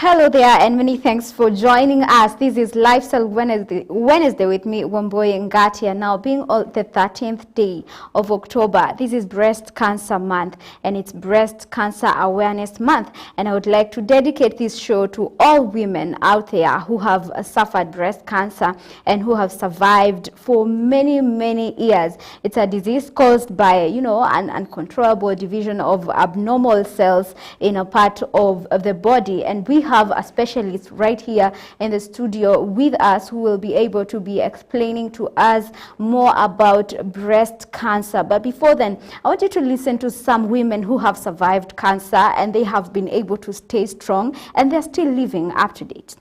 Hello there, and many thanks for joining us. This is Lifestyle Wednesday with me, Wamboye Ngatia. Now, being the 13th day of October, this is Breast Cancer Month, and it's Breast Cancer Awareness Month. And I would like to dedicate this show to all women out there who have suffered breast cancer and who have survived for many, many years. It's a disease caused by, an uncontrollable division of abnormal cells in a part of the body. And we have a specialist right here in the studio with us who will be able to be explaining to us more about breast cancer. But before then, I want you to listen to some women who have survived cancer and they have been able to stay strong and they're still living up to date.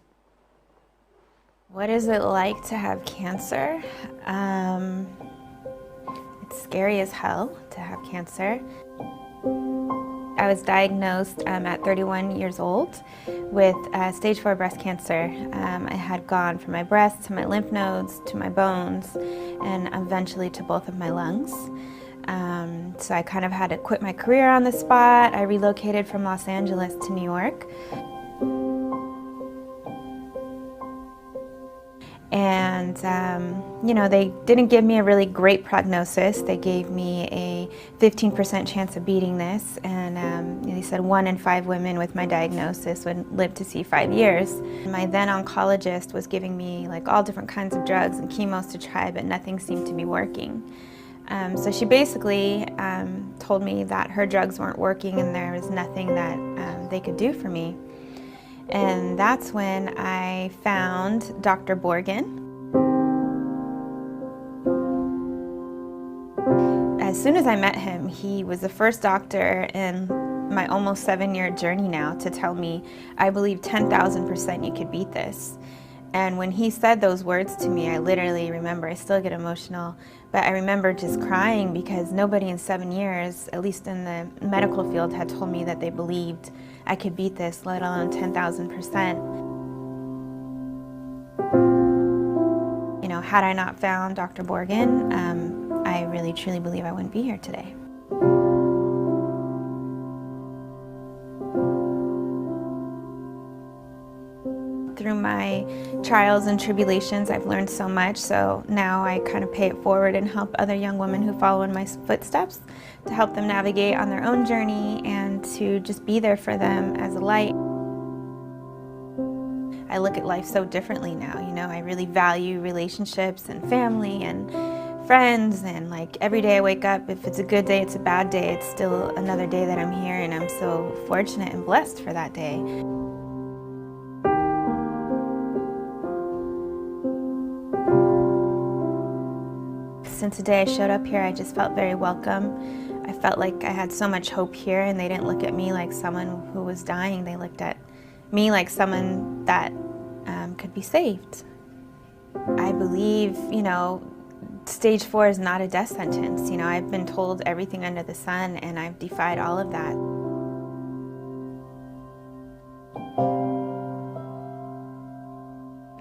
What is it like to have cancer? It's scary as hell to have cancer. I was diagnosed at 31 years old with stage 4 breast cancer. I had gone from my breast to my lymph nodes to my bones and eventually to both of my lungs. So I kind of had to quit my career on the spot. I relocated from Los Angeles to New York. And, they didn't give me a really great prognosis. They gave me a 15% chance of beating this, and they said 1 in 5 women with my diagnosis would live to see 5 years. My then oncologist was giving me all different kinds of drugs and chemos to try, but nothing seemed to be working. So she basically told me that her drugs weren't working and there was nothing that they could do for me. And that's when I found Dr. Borgen. As soon as I met him, he was the first doctor in my almost 7-year journey now to tell me, I believe 10,000% you could beat this. And when he said those words to me, I literally remember, I still get emotional, but I remember just crying because nobody in 7 years, at least in the medical field, had told me that they believed I could beat this, let alone 10,000%. Had I not found Dr. Borgen, I really truly believe I wouldn't be here today. Through my trials and tribulations, I've learned so much, so now I kind of pay it forward and help other young women who follow in my footsteps to help them navigate on their own journey and to just be there for them as a light. I look at life so differently now, I really value relationships and family and friends, and every day I wake up, if it's a good day, it's a bad day, it's still another day that I'm here, and I'm so fortunate and blessed for that day. Since the day I showed up here, I just felt very welcome. I felt like I had so much hope here, and they didn't look at me like someone who was dying. They looked at me like someone that could be saved. I believe, stage 4 is not a death sentence. I've been told everything under the sun, and I've defied all of that.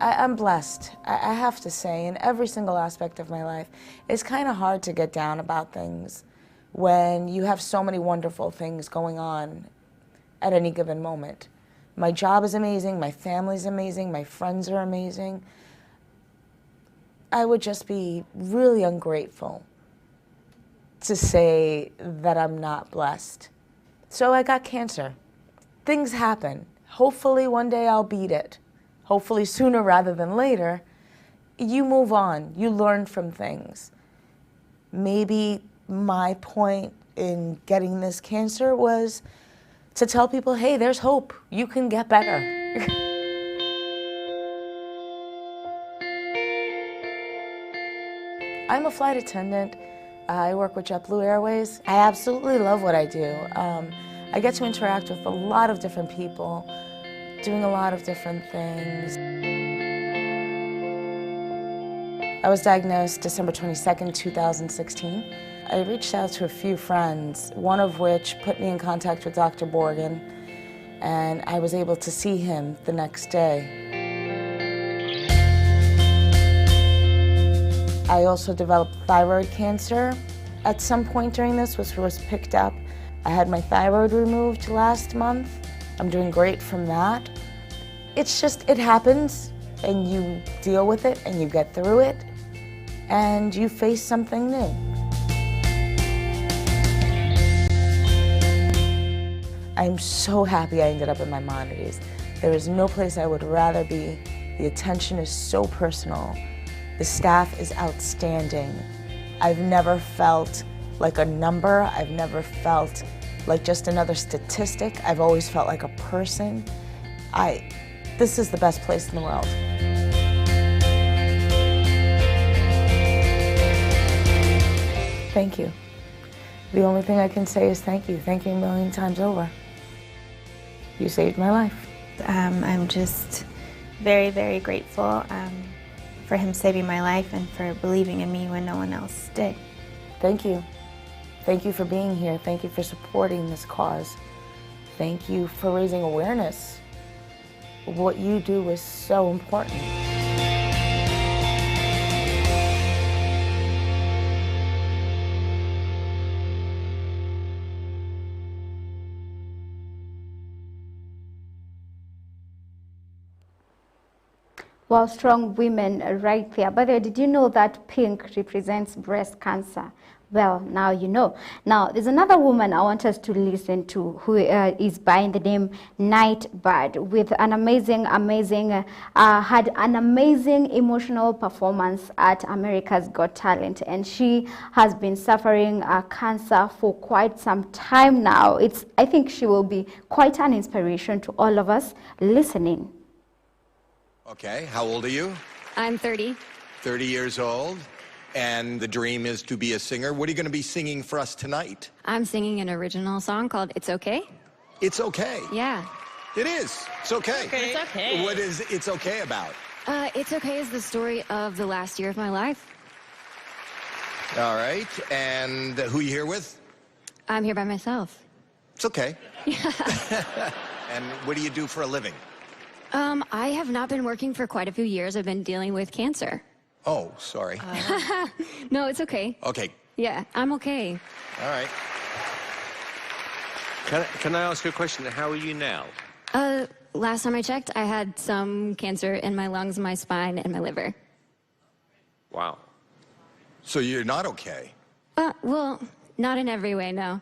I'm blessed, I have to say, in every single aspect of my life. It's kind of hard to get down about things when you have so many wonderful things going on at any given moment. My job is amazing, my family's amazing, my friends are amazing. I would just be really ungrateful to say that I'm not blessed. So I got cancer. Things happen. Hopefully one day I'll beat it. Hopefully sooner rather than later. You move on, you learn from things. Maybe my point in getting this cancer was to tell people, hey, there's hope, you can get better. I'm a flight attendant. I work with JetBlue Airways. I absolutely love what I do. I get to interact with a lot of different people, doing a lot of different things. I was diagnosed December 22nd, 2016. I reached out to a few friends, one of which put me in contact with Dr. Borgen, and I was able to see him the next day. I also developed thyroid cancer at some point during this, which was picked up. I had my thyroid removed last month. I'm doing great from that. it's just, it happens, and you deal with it, and you get through it, and you face something new. I'm so happy I ended up in Maimonides. There is no place I would rather be. The attention is so personal. The staff is outstanding. I've never felt like a number. I've never felt like just another statistic. I've always felt like a person. This is the best place in the world. Thank you. The only thing I can say is thank you. Thank you a million times over. You saved my life. I'm just very, very grateful for him saving my life and for believing in me when no one else did. Thank you. Thank you for being here. Thank you for supporting this cause. Thank you for raising awareness. What you do is so important. Well, strong women right there. By the way, did you know that pink represents breast cancer? Well, now you know. Now, there's another woman I want us to listen to who is by the name Nightbird, with an had an amazing emotional performance at America's Got Talent. And she has been suffering cancer for quite some time now. I think she will be quite an inspiration to all of us listening. Okay, how old are you? I'm 30. 30 years old, and the dream is to be a singer. What are you going to be singing for us tonight? I'm singing an original song called It's Okay. It's okay. Yeah. It is. It's okay. It's okay. What is It's Okay about? It's Okay is the story of the last year of my life. All right, and who are you here with? I'm here by myself. It's okay. And what do you do for a living? I have not been working for quite a few years. I've been dealing with cancer. Oh, sorry. No, it's okay. Okay. Yeah, I'm okay. All right. Can I ask you a question? How are you now? Last time I checked, I had some cancer in my lungs, my spine, and my liver. Wow. So you're not okay? Well, not in every way, no.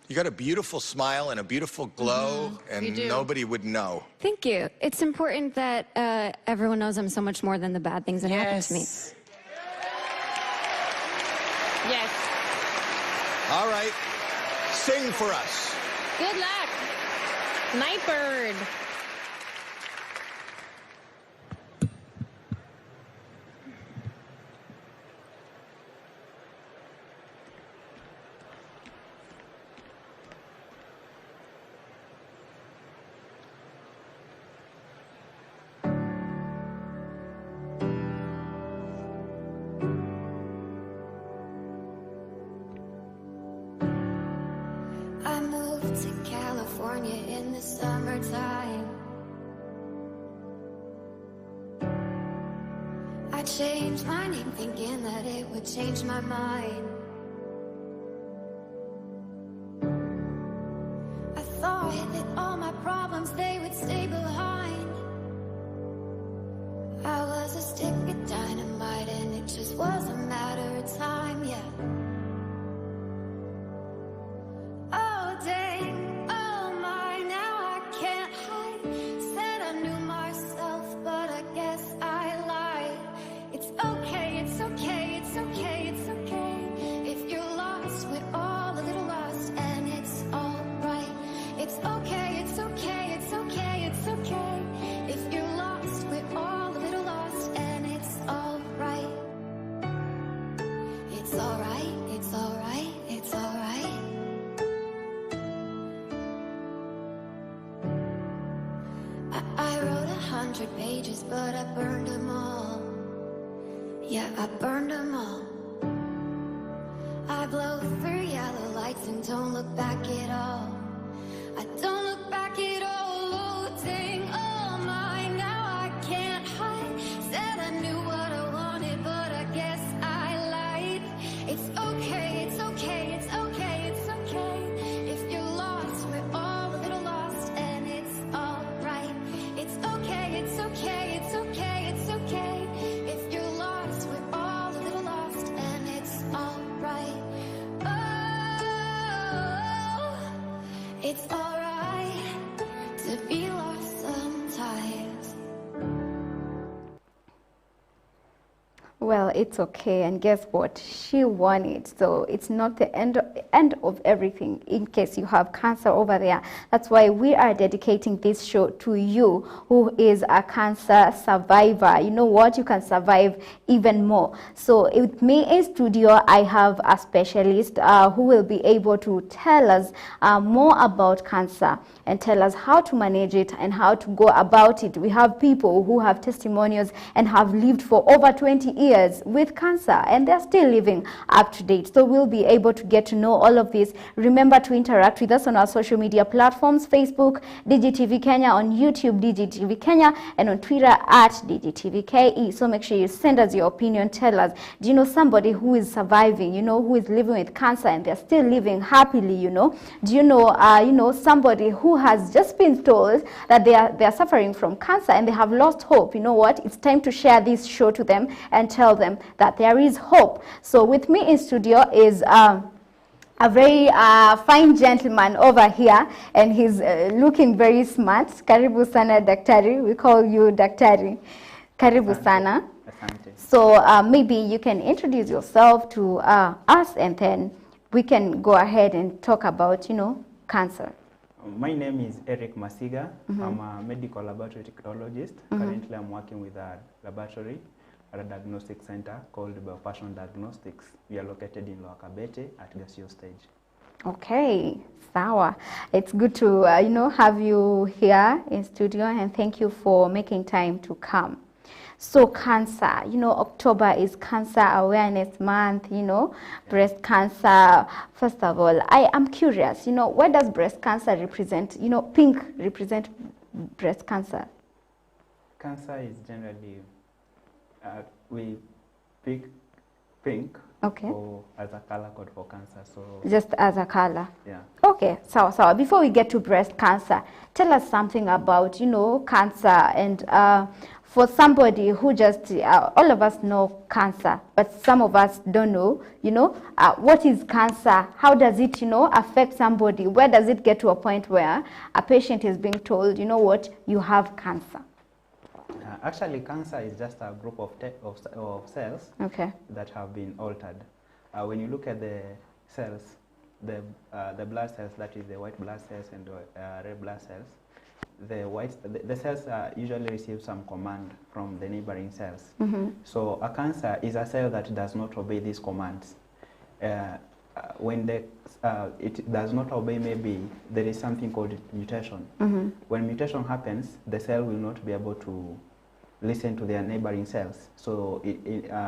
You got a beautiful smile and a beautiful glow, and nobody would know. Thank you. It's important that everyone knows I'm so much more than the bad things that happen to me. Yes. All right, sing for us. Good luck. Nightbird. I moved to California in the summertime. I changed my name thinking that it would change my mind. I thought that all my problems, they would stay behind. I was a stick of dynamite and it just was a matter of time, yeah. I wrote 100 pages, but I burned them all. Yeah, I burned them all. I blow through yellow lights and don't look back at all. I don't look back at all. Looting all mine, now I can't hide. Said I knew what I wanted, but I guess I lied. It's okay, it's okay, it's okay, it's okay. If you're lost, we're all a little lost, and it's alright. It's It's alright to be lost sometimes. Well, it's okay, and guess what? She won it, so it's not the end of everything. In case you have cancer over there, that's why we are dedicating this show to you, who is a cancer survivor. You know what? You can survive even more. So with me in studio, I have a specialist who will be able to tell us more about cancer and tell us how to manage it and how to go about it. We have people who have testimonials and have lived for over 20 years with cancer, and they're still living up to date. So we'll be able to get to know all of this. Remember to interact with us on our social media platforms: Facebook, DigiTV Kenya; on YouTube, DigiTV Kenya; and on Twitter at DigiTVKE. So make sure you send us your opinion. Tell us, do you know somebody who is surviving, you know, who is living with cancer and they're still living happily, you know? Do you know somebody who has just been told that they are suffering from cancer and they have lost hope? You know what? It's time to share this show to them and tell them that there is hope. So with me in studio is a very fine gentleman over here, and he's looking very smart. Karibu sana daktari. We call you daktari. Karibu sana. Asante. So maybe you can introduce yourself to us, and then we can go ahead and talk about, you know, cancer. My name is Erick Masiga. I'm a medical laboratory technologist. Currently, I'm working with a laboratory at a diagnostic center called Biopassion Diagnostics. We are located in Lower Kabete at Gasio stage. Okay, sawa. It's good to have you here in studio, and thank you for making time to come. So cancer, you know, October is Cancer Awareness Month, you know, breast cancer. First of all, I am curious, you know, what does breast cancer represent? You know, pink represent breast cancer. Cancer is generally, we pick pink Okay. as a color code for cancer. So Just as a color. yeah. Okay, so before we get to breast cancer, tell us something about, you know, cancer, and for somebody who just, all of us know cancer, but some of us don't know, you know, what is cancer? How does it, you know, affect somebody? Where does it get to a point where a patient is being told, you know what, you have cancer? Actually, cancer is just a group of cells Okay. that have been altered. When you look at the cells, the blood cells, that is the white blood cells and the red blood cells, the cells usually receive some command from the neighboring cells. So a cancer is a cell that does not obey these commands. When it does not obey, maybe there is something called mutation. When mutation happens, the cell will not be able to listen to their neighboring cells. So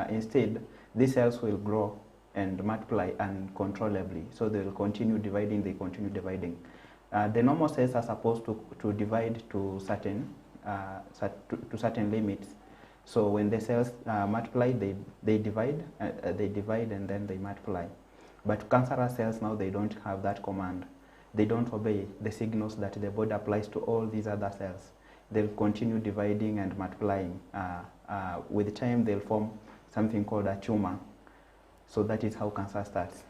instead, these cells will grow and multiply uncontrollably. So they will continue dividing, The normal cells are supposed to divide to certain limits. So when the cells multiply, they divide and then they multiply. But cancerous cells now, they don't have that command. They don't obey the signals that the body applies to all these other cells. They'll continue dividing and multiplying. With time, they'll form something called a tumor. So that is how cancer starts.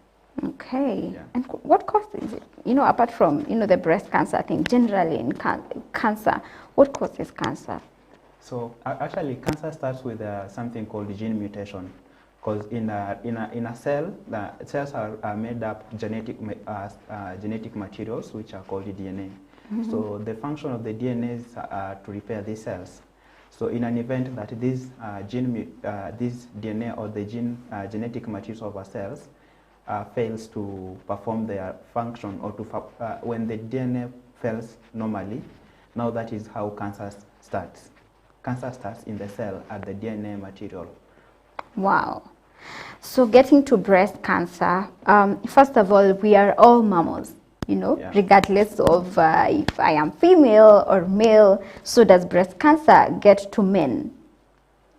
Okay. Yeah. And what causes it? You know, apart from, you know, the breast cancer thing, generally in cancer, what causes cancer? So actually, cancer starts with something called gene mutation. Because in a cell, the cells are made up genetic materials, which are called DNA. So the function of the DNA is to repair these cells. So in an event that this DNA or the genetic materials of our cells fails to perform their function, or when the DNA fails normally, now that is how cancer starts. Cancer starts in the cell at the DNA material. Wow. So getting to breast cancer, first of all, we are all mammals, you know, Yeah. regardless of if I am female or male. So does breast cancer get to men?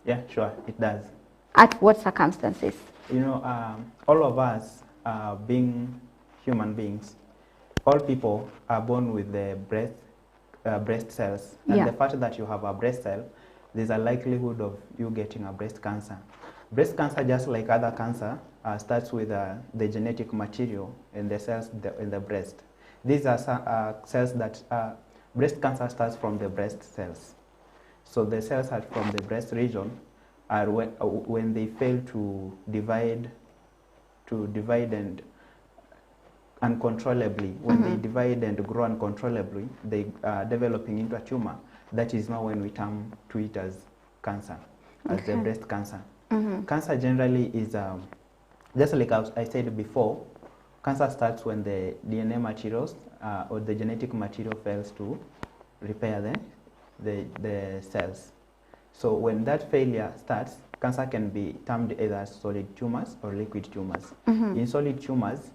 Yeah, sure, it does. At what circumstances? You know, all of us being human beings, all people are born with the breast cells. And Yeah. the fact that you have a breast cell, there's a likelihood of you getting a breast cancer. Breast cancer, just like other cancer, starts with the genetic material in the cells in the breast. These are cells that breast cancer starts from the breast cells. So the cells are from the breast region are when they fail to divide and uncontrollably. When they divide and grow uncontrollably, they are developing into a tumor. That is now when we term to it as cancer, as the breast cancer. Cancer generally is, just like I said before, cancer starts when the DNA materials or the genetic material fails to repair the cells. So when that failure starts, cancer can be termed either solid tumors or liquid tumors. In solid tumors,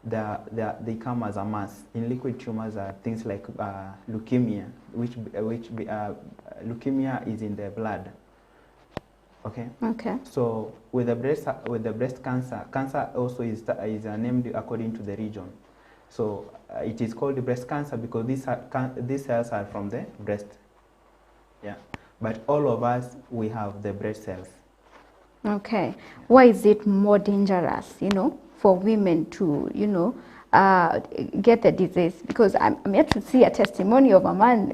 they come as a mass. In liquid tumors are things like leukemia, which leukemia is in the blood. Okay. Okay. So with the breast cancer, cancer also is named according to the region. So it is called breast cancer because these cells are from the breast. Yeah. But all of us, we have the breast cells. Okay. Why is it more dangerous, for women to, get the disease? Because I'm yet to see a testimony of a man,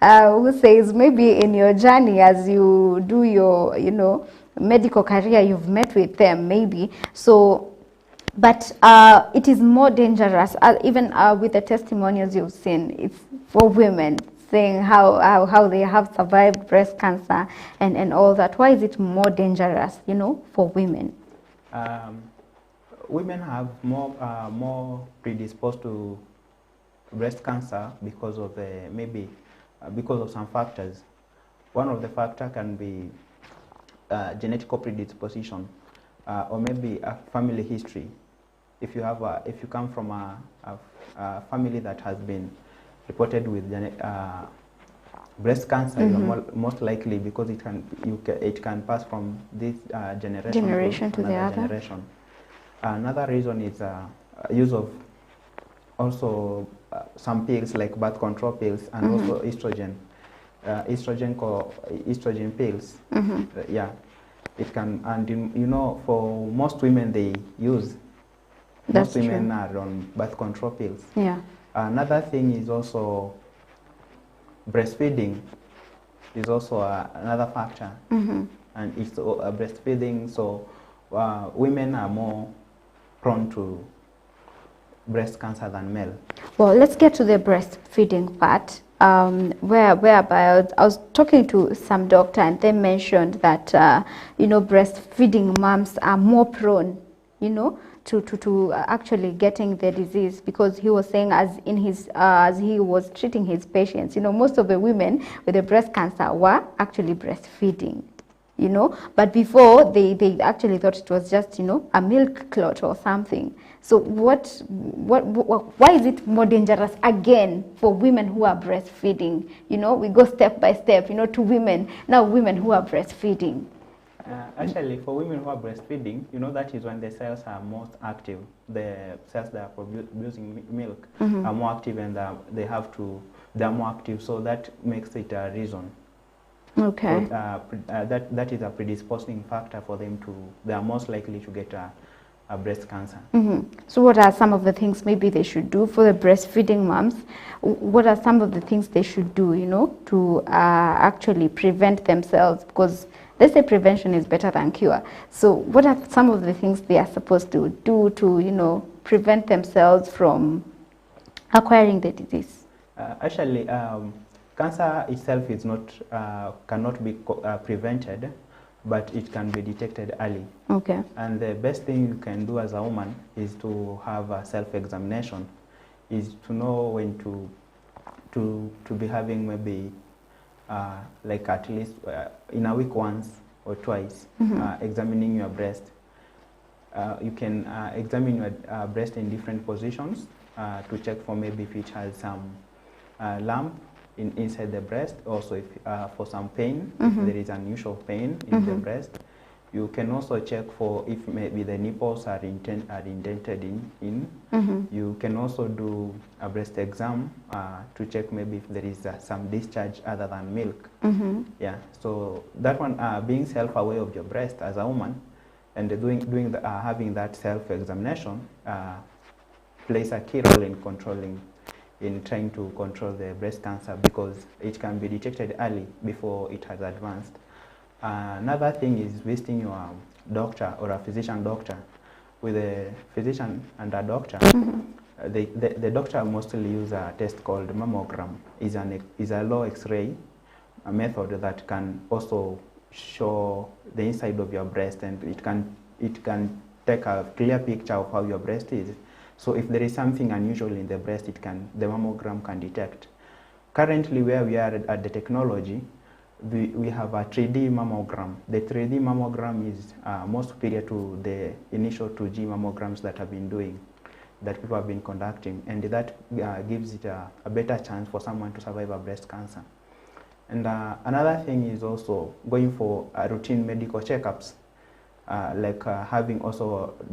who says maybe in your journey as you do your, medical career, you've met with them maybe. So, but it is more dangerous, even with the testimonials you've seen, it's for women, saying how they have survived breast cancer and all that. Why is it more dangerous, for women? Women have more predisposed to breast cancer because of because of some factors. One of the factors can be genetic predisposition, or maybe a family history. If you come from a family that has been reported with breast cancer, you are most likely, because it can pass from this generation to the other generation. Another reason is use of also some pills like birth control pills and also estrogen pills. Yeah, it can, and for most women they use. Most women are on birth control pills. Yeah. Another thing is also breastfeeding is also another factor, and it's breastfeeding. So women are more prone to breast cancer than male. Well, let's get to the breastfeeding part. Whereby I was talking to some doctor and they mentioned that breastfeeding moms are more prone, to actually getting the disease, because he was saying as he was treating his patients, most of the women with the breast cancer were actually breastfeeding. But before they actually thought it was just, a milk clot or something. So why is it more dangerous again for women who are breastfeeding? We go step by step, to women who are breastfeeding. Actually, for women who are breastfeeding, that is when the cells are most active. The cells that are producing milk are more active, and they are more active. So that makes it a reason. Okay. So, that is a predisposing factor for them they are most likely to get a breast cancer. So what are some of the things maybe they should do for the breastfeeding moms? What are some of the things they should do, to actually prevent themselves? Because they say prevention is better than cure. So what are some of the things they are supposed to do to, prevent themselves from acquiring the disease? Actually, cancer itself is cannot be prevented, but it can be detected early. Okay. And the best thing you can do as a woman is to have a self-examination, is to know when to be having maybe like at least in a week once or twice, examining your breast. You can examine your breast in different positions to check for maybe if it has some lump inside the breast. Also, if for some pain, if there is unusual pain in the breast. You can also check for if maybe the nipples are indented in. You can also do a breast exam to check maybe if there is some discharge other than milk. Yeah, so that one, being self-aware of your breast as a woman and having that self-examination plays a key role in trying to control the breast cancer, because it can be detected early before it has advanced. Another thing is visiting your doctor or a physician doctor. With a physician and a doctor, the doctor mostly use a test called mammogram. Is a low X-ray method that can also show the inside of your breast, and it can take a clear picture of how your breast is. So if there is something unusual in the breast, the mammogram can detect. Currently, where we are at the technology, we have a 3D mammogram. The 3D mammogram is more superior to the initial 2G mammograms that people have been conducting, and that gives it a better chance for someone to survive a breast cancer. And another thing is also going for routine medical checkups, like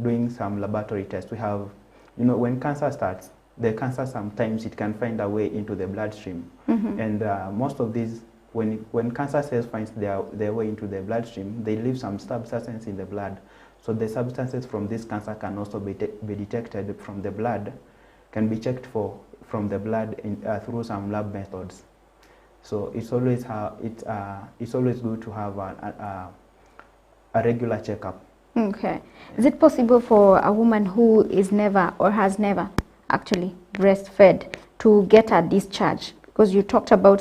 doing some laboratory tests. We have, when cancer starts, the cancer sometimes it can find a way into the bloodstream, and most of these, when cancer cells find their way into the bloodstream, they leave some substances in the blood. So the substances from this cancer can also be detected from the blood, can be checked from the blood through some lab methods. So it's always good to have a regular checkup. Okay. Is it possible for a woman who is never or has never actually breastfed to get a discharge? Because you talked about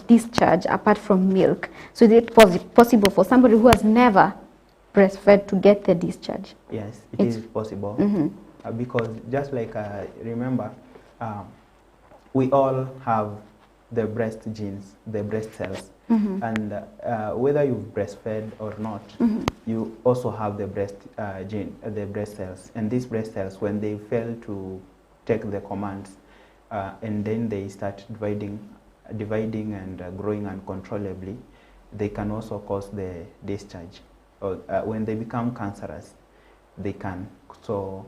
discharge apart from milk. So is it possible for somebody who has never breastfed to get the discharge? Yes, it is possible. Because just like remember, we all have the breast genes, the breast cells, and whether you've breastfed or not, you also have the breast gene, the breast cells. And these breast cells, when they fail to take the commands, and then they start dividing and growing uncontrollably, they can also cause the discharge. Or when they become cancerous, they can. So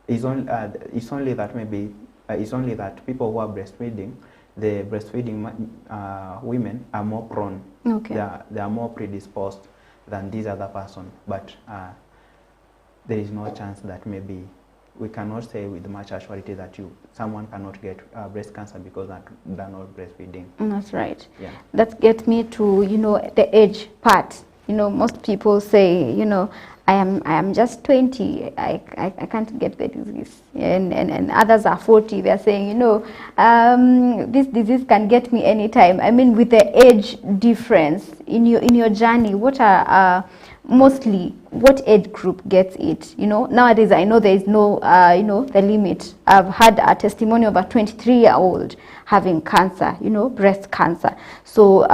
it's only that people who are breastfeeding, the breastfeeding women are more prone. Okay. They are more predisposed than these other person. But there is no chance that maybe we cannot say with much surety that someone cannot get breast cancer because they're not breastfeeding. That's right. Yeah. That gets me to the age part. Most people say, I am just 20, I can't get the disease, and others are 40. They're saying, this disease can get me anytime. I mean, with the age difference in your journey, what are mostly what age group gets it? Nowadays I know there is no the limit. I've had a testimony of a 23-year-old having cancer, breast cancer. So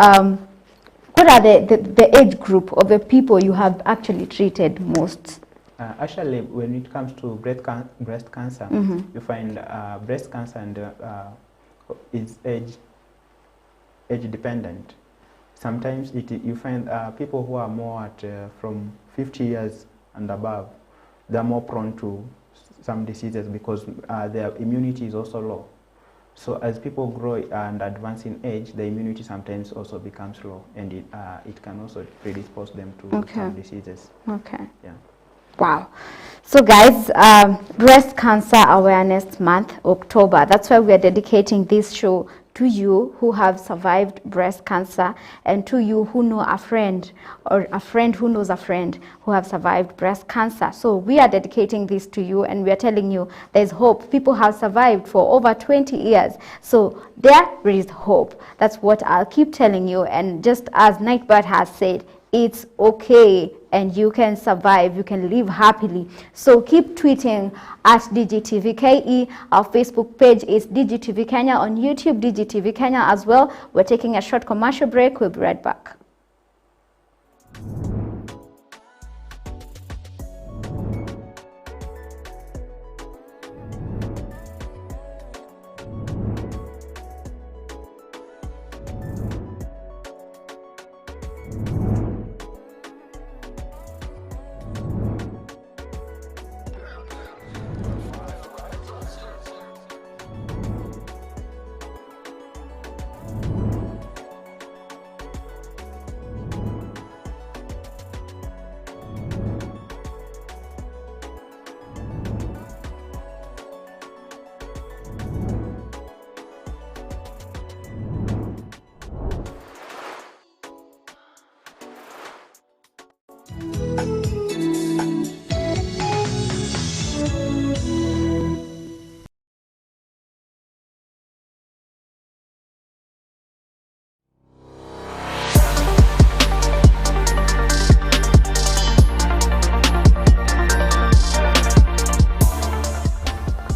what are the age group of the people you have actually treated most? Actually, when it comes to breast cancer, you find breast cancer and is age dependent. Sometimes you find people who are more at from 50 years and above, they're more prone to some diseases because their immunity is also low. So as people grow and advance in age, the immunity sometimes also becomes low, and it can also predispose them to some diseases. Okay. Yeah. Wow. So guys, Breast Cancer Awareness Month, October. That's why we are dedicating this show to you who have survived breast cancer, and to you who know a friend or a friend who knows a friend who have survived breast cancer. So we are dedicating this to you, and we are telling you there's hope. People have survived for over 20 years. So there is hope. That's what I'll keep telling you. And just as Nightbird has said, it's okay, and you can survive, you can live happily. So keep tweeting at DGTVKE. Our Facebook page is DGTV Kenya, on YouTube DGTV Kenya as well. We're taking a short commercial break. We'll be right back.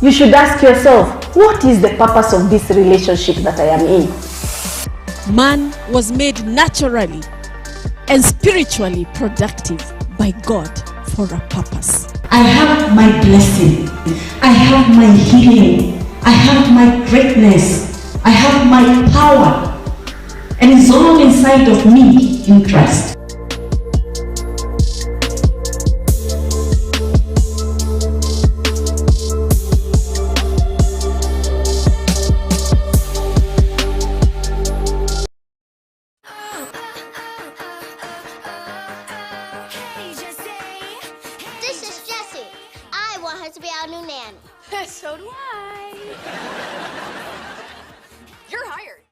you should ask yourself, what is the purpose of this relationship that I am in? Man was made naturally and spiritually productive by God for a purpose. I have my blessing. I have my healing. I have my greatness. I have my power. And it's all inside of me in Christ. This is Jessie. I want her to be our new nanny. So do I. You're hired.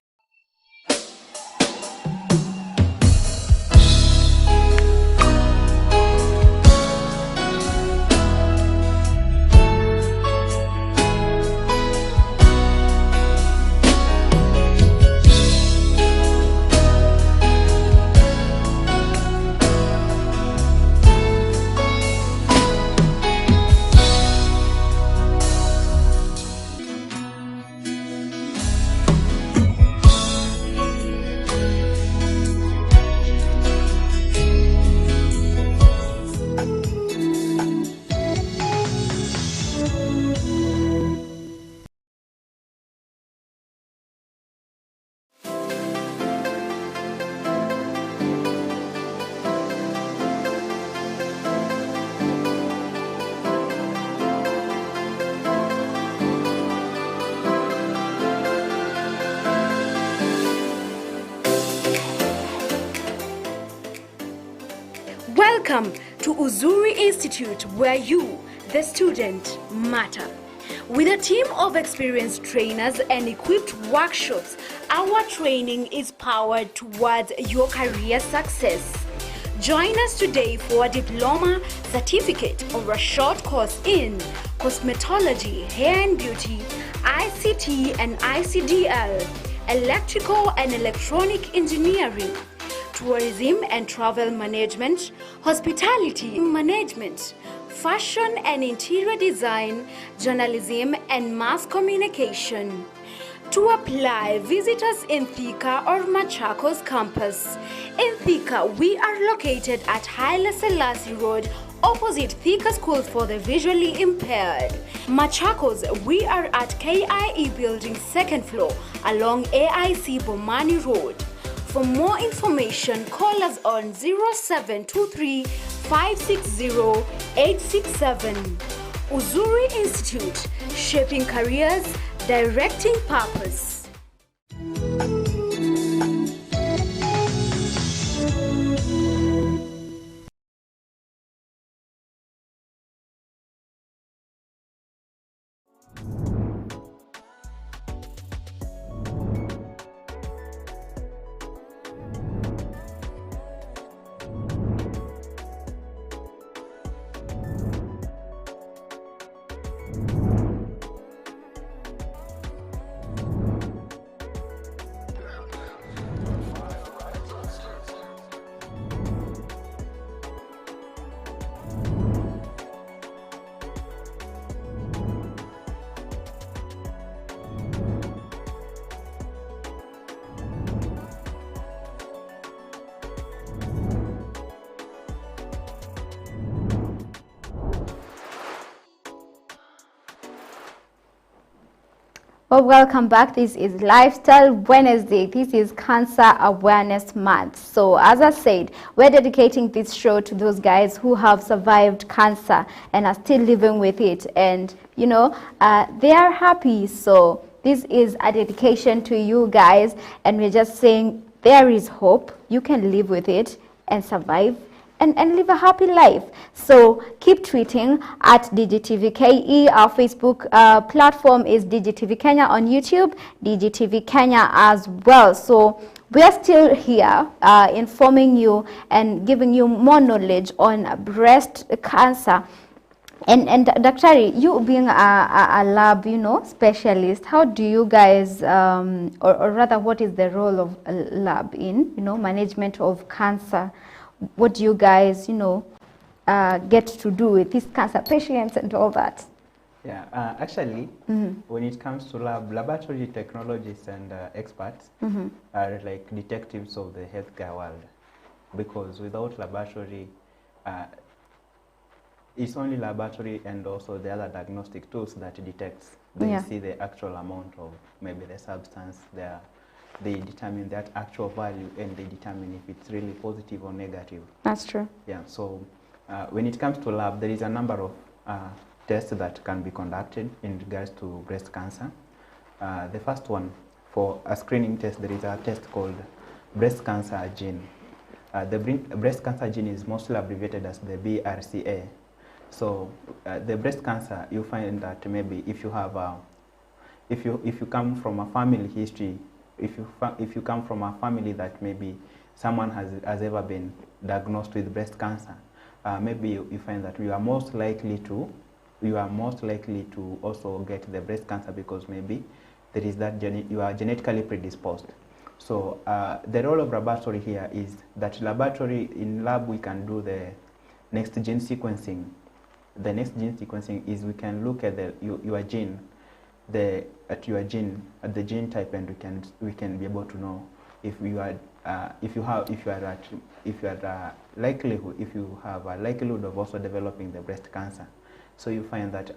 Welcome to Uzuri Institute, where you, the student, matter. With a team of experienced trainers and equipped workshops, our training is powered towards your career success. Join us today for a diploma, certificate, or a short course in cosmetology, hair and beauty, ICT and ICDL, electrical and electronic engineering, tourism and travel management, hospitality management, fashion and interior design, journalism and mass communication. To apply, visit us in Thika or Machakos campus. In Thika, we are located at Haile Selassie Road, opposite Thika School for the Visually Impaired. Machakos, we are at KIE Building 2nd floor along AIC Bomani Road. For more information, call us on 0723 560 867. Uzuri Institute, shaping careers, directing purpose. Well, welcome back. This is Lifestyle Wednesday. This is Cancer Awareness Month. So as I said, we're dedicating this show to those guys who have survived cancer and are still living with it. And, you know, they are happy. So this is a dedication to you guys. And we're just saying there is hope. You can live with it and survive and live a happy life. So keep tweeting at DigiTVKE. Our Facebook platform is DigiTV Kenya on YouTube, DigiTV Kenya as well. So we are still here informing you and giving you more knowledge on breast cancer. And Dr. you being a lab, you know, specialist, how do you guys, or rather, what is the role of a lab in, you know, management of cancer? What do you guys, you know, get to do with these cancer patients and all that? Yeah, actually, when it comes to laboratory technologists and experts are like detectives of the healthcare world, because without laboratory, it's only laboratory and also the other diagnostic tools that detects. They see the actual amount of maybe the substance there. They determine that actual value and they determine if it's really positive or negative. That's true. Yeah, so when it comes to lab, there is a number of tests that can be conducted in regards to breast cancer. The first one, for a screening test, there is a test called breast cancer gene. The breast cancer gene is mostly abbreviated as the BRCA. So the breast cancer, you find that maybe if you have if you come from a family history, if you come from a family that maybe someone has ever been diagnosed with breast cancer, maybe you find that you are most likely to also get the breast cancer, because maybe there is that you are genetically predisposed. So the role of laboratory here is that in lab we can do the next gene sequencing. The next gene sequencing is we can look at your gene, the gene type, and we can be able to know if you have a likelihood of also developing the breast cancer. So you find that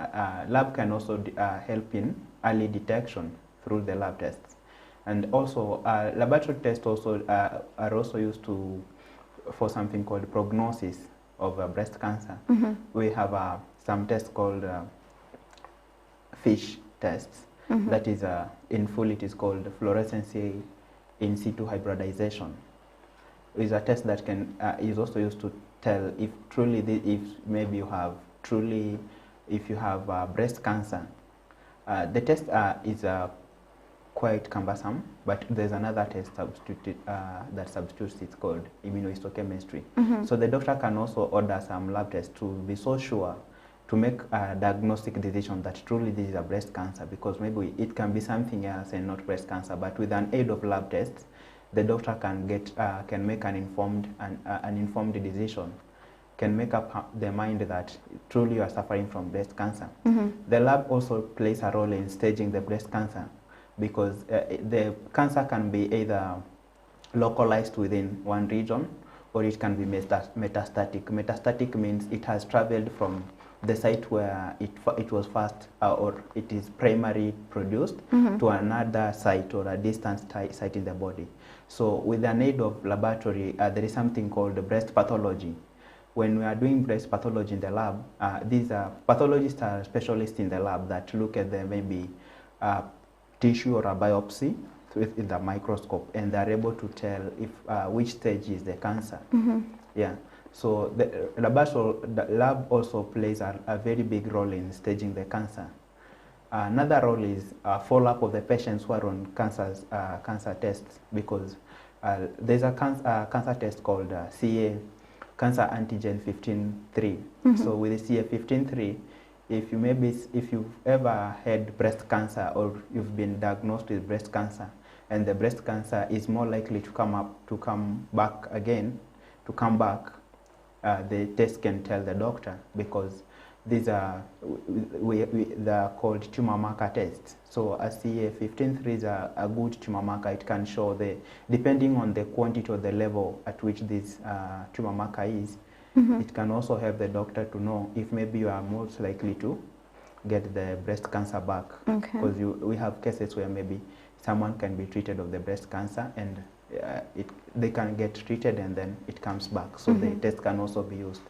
lab can also help in early detection through the lab tests. And also laboratory tests also are also used for something called prognosis of breast cancer. We have some tests called FISH tests. That is, in full, it is called fluorescence in situ hybridization. It is a test that is also used to tell if truly if you have breast cancer. The test is quite cumbersome, but there's another test that substitutes it called immunohistochemistry. So the doctor can also order some lab tests to be so sure to make a diagnostic decision that truly this is a breast cancer, because maybe it can be something else and not breast cancer. But with an aid of lab tests, the doctor can make an informed decision, can make up their mind that truly you are suffering from breast cancer. The lab also plays a role in staging the breast cancer, because the cancer can be either localized within one region or it can be metastatic. Metastatic means it has traveled from the site where it was first or it is primarily produced to another site or a distant site in the body. So with an aid of laboratory, there is something called breast pathology. When we are doing breast pathology in the lab, these pathologists are specialists in the lab that look at the maybe tissue or a biopsy with the microscope, and they are able to tell if which stage is the cancer. Yeah. So the lab also plays a very big role in staging the cancer. Another role is follow-up of the patients who are on cancer tests, because there's a cancer test called CA, cancer antigen 15-3. So with the CA 15-3, if you've ever had breast cancer or you've been diagnosed with breast cancer, and the breast cancer is more likely to come back, the test can tell the doctor, because these are they're called tumor marker tests. So a CA 15-3 is a good tumor marker. It can show depending on the quantity or the level at which this tumor marker is, it can also help the doctor to know if maybe you are most likely to get the breast cancer back. Because we have cases where maybe someone can be treated of the breast cancer and they can get treated and then it comes back. So the test can also be used.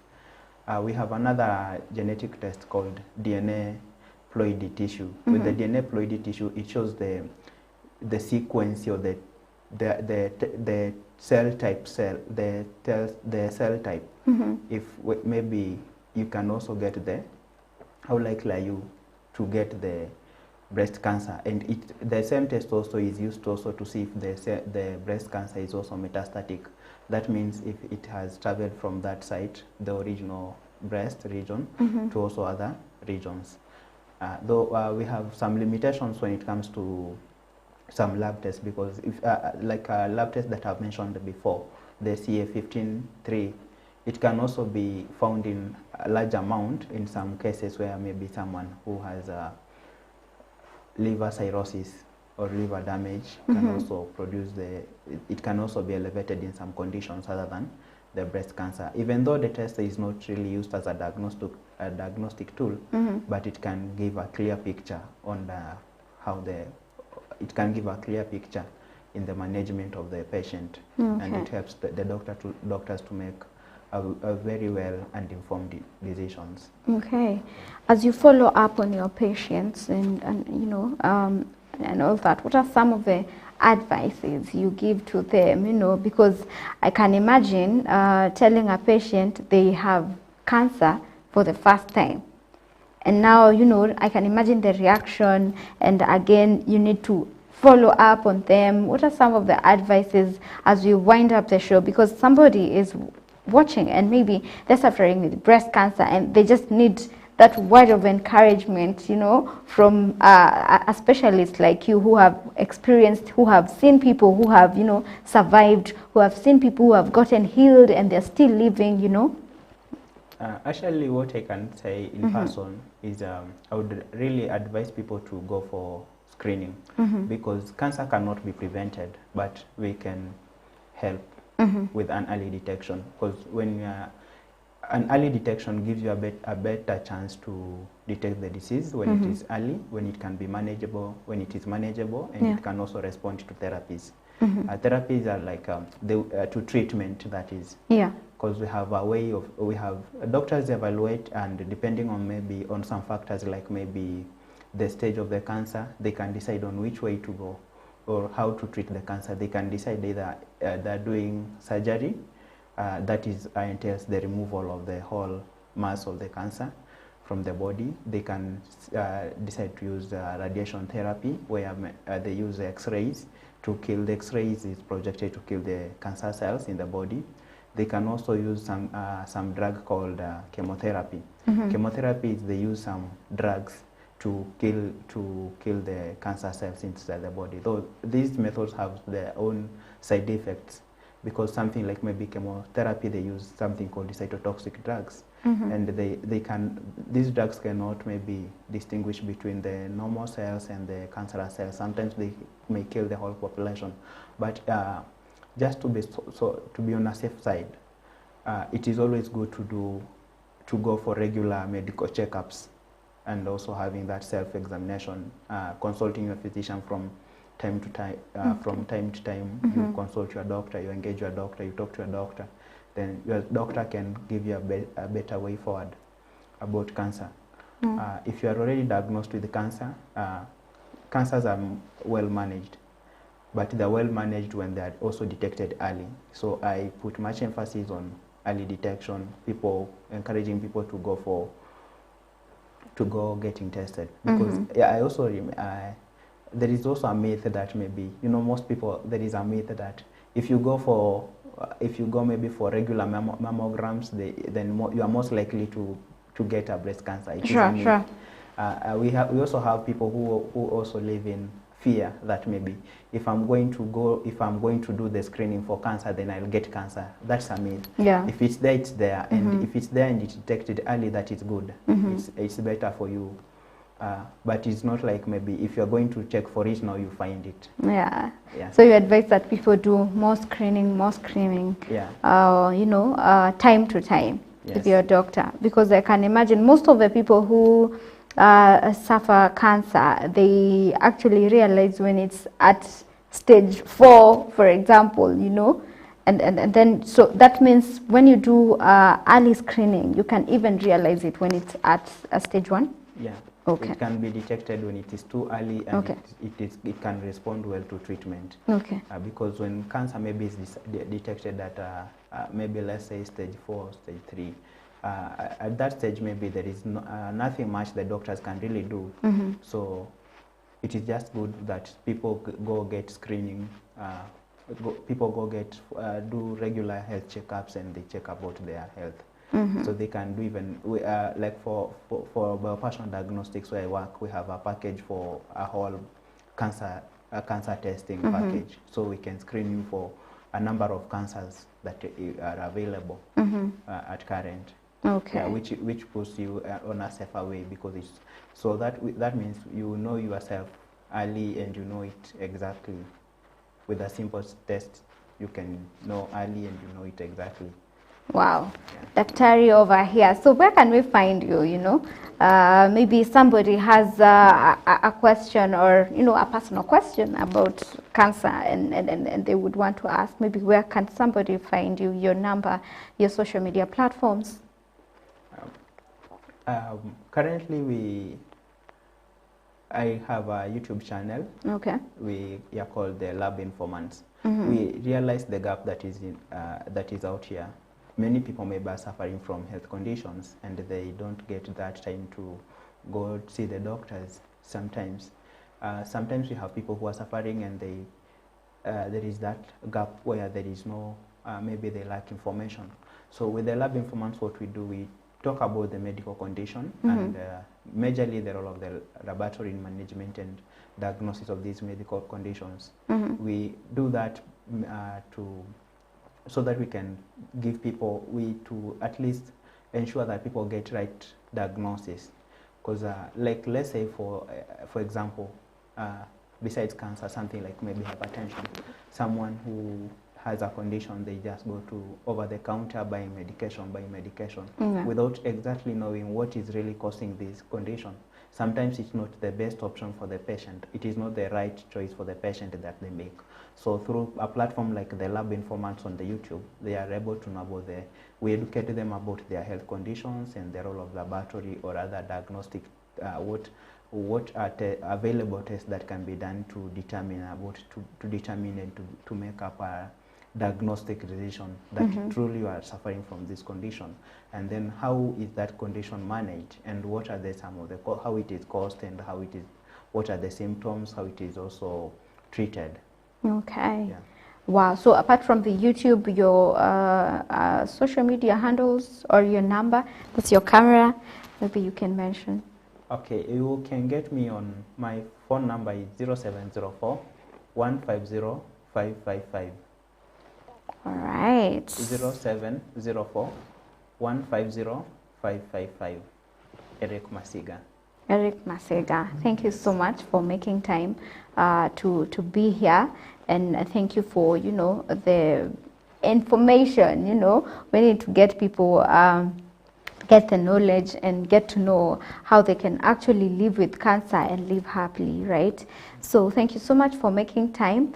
We have another genetic test called DNA ploidy tissue. With the DNA ploidy tissue, it shows the sequence or the cell type the cell type. If maybe you can also get how likely are you to get the breast cancer, and the same test also is used also to see if the breast cancer is also metastatic. That means if it has traveled from that site, the original breast region, to also other regions. Though we have some limitations when it comes to some lab tests, because if like a lab test that I've mentioned before, the CA 15-3, it can also be found in a large amount in some cases where maybe someone who has liver cirrhosis or liver damage can also produce it can also be elevated in some conditions other than the breast cancer. Even though the test is not really used as a diagnostic tool, but it can give a clear picture on it can give a clear picture in the management of the patient, and it helps the doctors to make a very well and informed decisions. Okay. As you follow up on your patients and you know and all that, what are some of the advices you give to them, you know, because I can imagine telling a patient they have cancer for the first time, and now, you know, I can imagine the reaction, and again you need to follow up on them. What are some of the advices as you wind up the show, because somebody is watching and maybe they're suffering with breast cancer and they just need that word of encouragement, you know, from a specialist like you, who have experienced, who have seen people who have, you know, survived, who have seen people who have gotten healed and they're still living, you know? Actually, what I can say in person is I would really advise people to go for screening, because cancer cannot be prevented, but we can help with an early detection, because when an early detection gives you a better chance to detect the disease when it is early, when it can be manageable, when it is manageable, and it can also respond to therapies. Therapies are like to treatment, that is. Yeah. Because we have a way of, doctors evaluate, and depending on maybe on some factors like maybe the stage of the cancer, they can decide on which way to go or how to treat the cancer. They can decide either they're doing surgery, that is entails the removal of the whole mass of the cancer from the body. They can decide to use radiation therapy, where they use X-rays to kill. The X-rays is projected to kill the cancer cells in the body. They can also use some drug called chemotherapy. Chemotherapy is they use some drugs to kill the cancer cells inside the body. Though these methods have their own side effects, because something like maybe chemotherapy, they use something called cytotoxic drugs, and these drugs cannot maybe distinguish between the normal cells and the cancerous cells. Sometimes they may kill the whole population. But just to be on a safe side, it is always good to go for regular medical checkups, and also having that self-examination, consulting your physician from time to time. From time to time, you consult your doctor, you engage your doctor, you talk to your doctor. Then your doctor can give you a better way forward about cancer. If you are already diagnosed with cancer, cancers are well managed, but they're well managed when they are also detected early. So I put much emphasis on early detection, encouraging people to go getting tested, because I also there is also a myth that maybe, you know, most people, there is a myth that if you go maybe for regular mammograms, then you are most likely to get a breast cancer. Sure. We also have people who also live in fear that maybe if I'm going to do the screening for cancer, then I'll get cancer. That's a myth. Yeah. If it's there, it's there, and if it's there and it's detected early, that is good. It's better for you. But it's not like maybe if you're going to check for it now, you find it. Yeah. Yeah. So you advise that people do more screening. Yeah. You know, time to time Yes. with your doctor, because I can imagine most of the people who suffer cancer, they actually realize when it's at stage 4, for example, you know, and then so that means when you do early screening, you can even realize it when it's at stage 1. Yeah. Okay. It can be detected when it is too early, and it can respond well to treatment. Okay. Because when cancer maybe is detected at maybe, let's say, stage 4, stage 3, at that stage maybe there is nothing much the doctors can really do. So it is just good that people go get screening, people go get do regular health checkups, and they check about their health. So they can do even, like for biopersonal diagnostics where I work, we have a package for a whole cancer testing package. So we can screen you for a number of cancers that are available at current. Okay. Yeah, which puts you on a safer way, because it's so that means you know yourself early and you know it exactly. With a simple test, you can know early and you know it exactly. Wow, Daktari over here. So where can we find you? You know, maybe somebody has a question, or a personal question about cancer, and they would want to ask. Maybe where can somebody find you? Your number, your social media platforms. Currently, I have a YouTube channel. Okay. We are called the Lab Informants. Mm-hmm. We realize the gap that is out here. Many people may be suffering from health conditions, and they don't get that time to go see the doctors. Sometimes we have people who are suffering, and there is that gap where there is no, maybe they lack information. So with the Lab Informants, what we do, we talk about the medical condition and majorly the role of the laboratory in management and diagnosis of these medical conditions. We do that so that we can give people, to at least ensure that people get right diagnosis. Because like, let's say for example, besides cancer, something like maybe hypertension, someone who has a condition, they just go to over the counter buying medication without exactly knowing what is really causing this condition. Sometimes it's not the best option for the patient. It is not the right choice for the patient that they make. So through a platform like the Lab Informants on the YouTube, they are able to know about we educate them about their health conditions and the role of laboratory or other diagnostic, what are available tests that can be done to determine and to make up a diagnostic decision that truly you are suffering from this condition, and then how is that condition managed, and what are how it is caused, and what are the symptoms, how it is also treated. Okay. Yeah. Wow. So apart from the YouTube, your social media handles or your number, that's your camera, maybe you can mention. Okay, you can get me on my phone number is 0704 150 555. All right. 0704 150 555. Erick Masiga. Erick Masiga, thank you so much for making time to be here, and thank you for the information. We need to get people get the knowledge and get to know how they can actually live with cancer and live happily, right? So thank you so much for making time.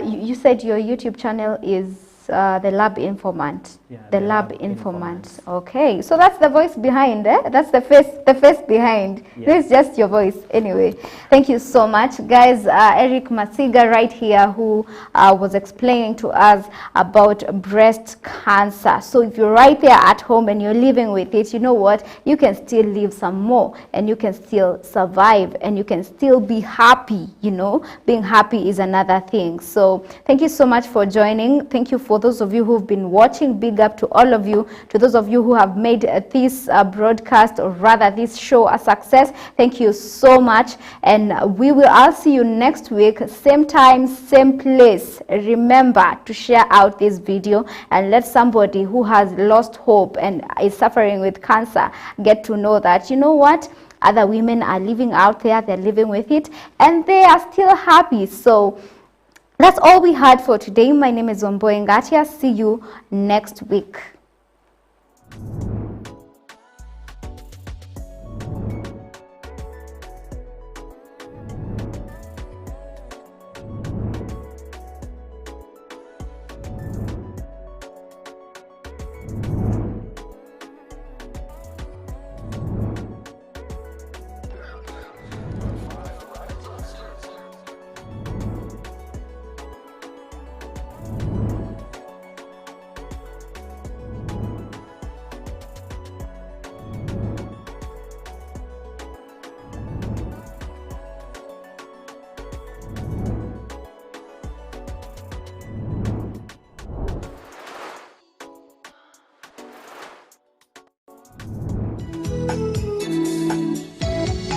You said your YouTube channel is the Lab Informant. Yeah, the Lab Informant. Okay, so that's the voice behind, that's the face behind. Yeah. This is just your voice. Anyway, thank you so much, guys. Erick Masiga right here, who was explaining to us about breast cancer. So if you're right there at home and you're living with it, you know what, you can still live some more, and you can still survive, and you can still be happy. Being happy is another thing. So thank you so much for joining. Thank you for those of you who've been watching. Big up to all of you. To those of you who have made this broadcast, or rather this show, a success, thank you so much. And I'll see you next week, same time, same place. Remember to share out this video and let somebody who has lost hope and is suffering with cancer get to know that, you know what, other women are living out there, they're living with it, and they are still happy. So that's all we had for today. My name is Wamboe Ngatia. See you next week.